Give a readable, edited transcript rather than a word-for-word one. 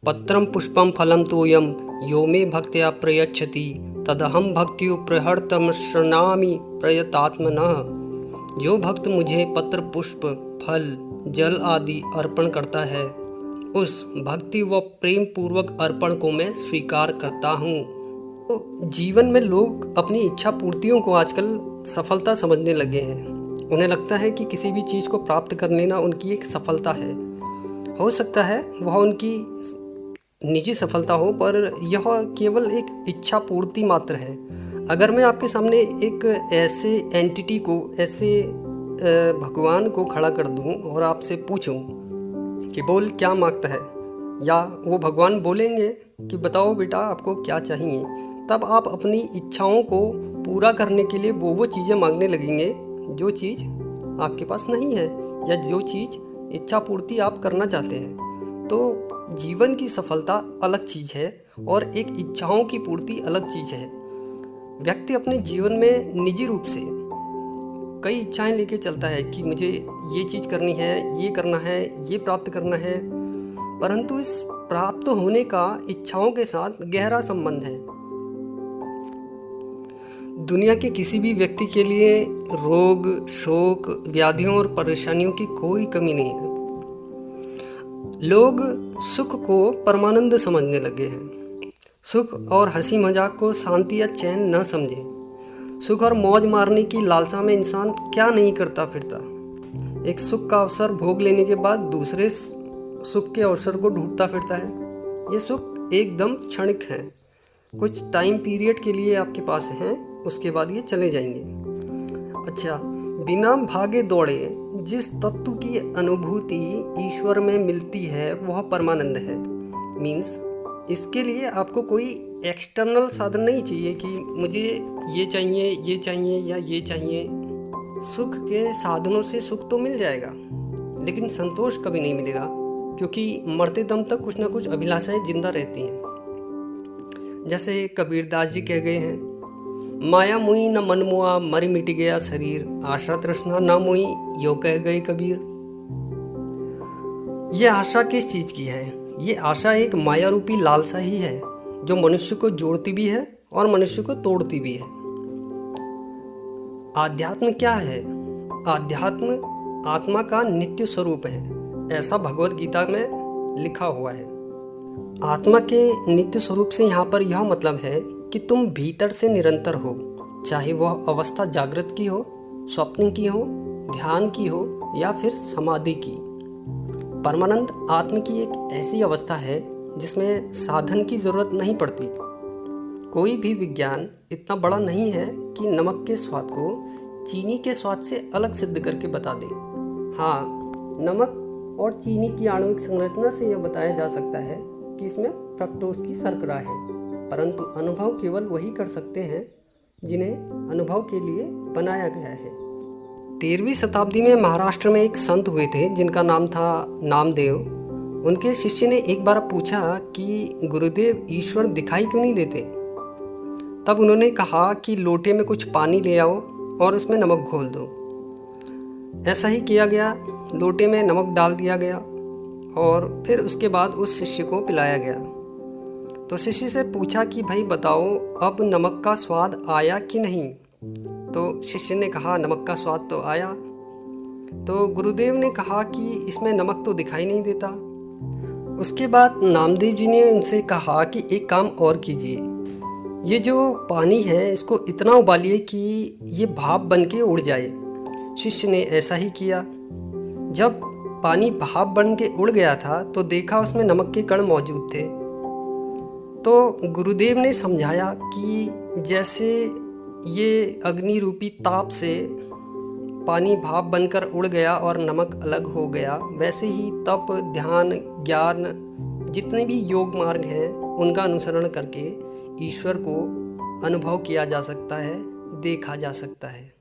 पत्रं पुष्पं फलं तोयं यो मे भक्त्या प्रयच्छति तदहं भक्त्यो प्रहर्तमश्रणामि प्रयतात्मनः। जो भक्त मुझे पत्र पुष्प फल जल आदि अर्पण करता है उस भक्ति व प्रेम पूर्वक अर्पण को मैं स्वीकार करता हूँ। तो जीवन में लोग अपनी इच्छा पूर्तियों को आजकल सफलता समझने लगे हैं। उन्हें लगता है कि किसी भी चीज़ को प्राप्त कर लेना उनकी एक सफलता है। हो सकता है वह उनकी निजी सफलता हो, पर यह केवल एक इच्छा पूर्ति मात्र है। अगर मैं आपके सामने एक ऐसे एंटिटी को, ऐसे भगवान को खड़ा कर दूं और आपसे पूछूं कि बोल क्या मांगता है, या वो भगवान बोलेंगे कि बताओ बेटा आपको क्या चाहिए, तब आप अपनी इच्छाओं को पूरा करने के लिए वो चीज़ें मांगने लगेंगे जो चीज़ आपके पास नहीं है, या जो चीज़ इच्छा पूर्ति आप करना चाहते हैं। तो जीवन की सफलता अलग चीज़ है और एक इच्छाओं की पूर्ति अलग चीज़ है। व्यक्ति अपने जीवन में निजी रूप से कई इच्छाएं लेके चलता है कि मुझे ये चीज़ करनी है, ये करना है, ये प्राप्त करना है, परंतु इस प्राप्त होने का इच्छाओं के साथ गहरा संबंध है। दुनिया के किसी भी व्यक्ति के लिए रोग, शोक, व्याधियों और परेशानियों की कोई कमी नहीं है। लोग सुख को परमानंद समझने लगे हैं। सुख और हंसी मजाक को शांति या चैन न समझें। सुख और मौज मारने की लालसा में इंसान क्या नहीं करता फिरता। एक सुख का अवसर भोग लेने के बाद दूसरे सुख के अवसर को ढूंढता फिरता है। ये सुख एकदम क्षणिक है, कुछ टाइम पीरियड के लिए आपके पास हैं, उसके बाद ये चले जाएंगे। अच्छा, बिना भागे दौड़े जिस तत्व की अनुभूति ईश्वर में मिलती है वह परमानंद है। मीन्स इसके लिए आपको कोई एक्सटर्नल साधन नहीं चाहिए कि मुझे ये चाहिए, ये चाहिए या ये चाहिए। सुख के साधनों से सुख तो मिल जाएगा, लेकिन संतोष कभी नहीं मिलेगा, क्योंकि मरते दम तक कुछ ना कुछ अभिलाषाएं जिंदा रहती हैं। जैसे कबीरदास जी कह गए हैं, माया मुई न मन मुआ मरि मिट गया शरीर, आशा तृष्णा न मुई यो कह गए कबीर। ये आशा किस चीज़ की है? ये आशा एक माया रूपी लालसा ही है जो मनुष्य को जोड़ती भी है और मनुष्य को तोड़ती भी है। आध्यात्म क्या है? आध्यात्म आत्मा का नित्य स्वरूप है, ऐसा भगवत गीता में लिखा हुआ है। आत्मा के नित्य स्वरूप से यहाँ पर यह मतलब है कि तुम भीतर से निरंतर हो, चाहे वह अवस्था जागृत की हो, स्वप्न की हो, ध्यान की हो या फिर समाधि की। परमानंद आत्म की एक ऐसी अवस्था है जिसमें साधन की जरूरत नहीं पड़ती। कोई भी विज्ञान इतना बड़ा नहीं है कि नमक के स्वाद को चीनी के स्वाद से अलग सिद्ध करके बता दे। हाँ, नमक और चीनी की आणविक संरचना से यह बताया जा सकता है कि इसमें फ्रक्टोज की शर्करा है, परंतु अनुभव केवल वही कर सकते हैं जिन्हें अनुभव के लिए बनाया गया है। 13वीं शताब्दी में महाराष्ट्र में एक संत हुए थे जिनका नाम था नामदेव। उनके शिष्य ने एक बार पूछा कि गुरुदेव, ईश्वर दिखाई क्यों नहीं देते? तब उन्होंने कहा कि लोटे में कुछ पानी ले आओ और उसमें नमक घोल दो। ऐसा ही किया गया, लोटे में नमक डाल दिया गया और फिर उसके बाद उस शिष्य को पिलाया गया। तो शिष्य से पूछा कि भाई बताओ, अब नमक का स्वाद आया कि नहीं? तो शिष्य ने कहा नमक का स्वाद तो आया। तो गुरुदेव ने कहा कि इसमें नमक तो दिखाई नहीं देता। उसके बाद नामदेव जी ने उनसे कहा कि एक काम और कीजिए, ये जो पानी है इसको इतना उबालिए कि ये भाप बन के उड़ जाए। शिष्य ने ऐसा ही किया। जब पानी भाप बन के उड़ गया था तो देखा उसमें नमक के कण मौजूद थे। तो गुरुदेव ने समझाया कि जैसे ये अग्नि रूपी ताप से पानी भाप बनकर उड़ गया और नमक अलग हो गया, वैसे ही तप, ध्यान, ज्ञान, जितने भी योग मार्ग हैं उनका अनुसरण करके ईश्वर को अनुभव किया जा सकता है, देखा जा सकता है।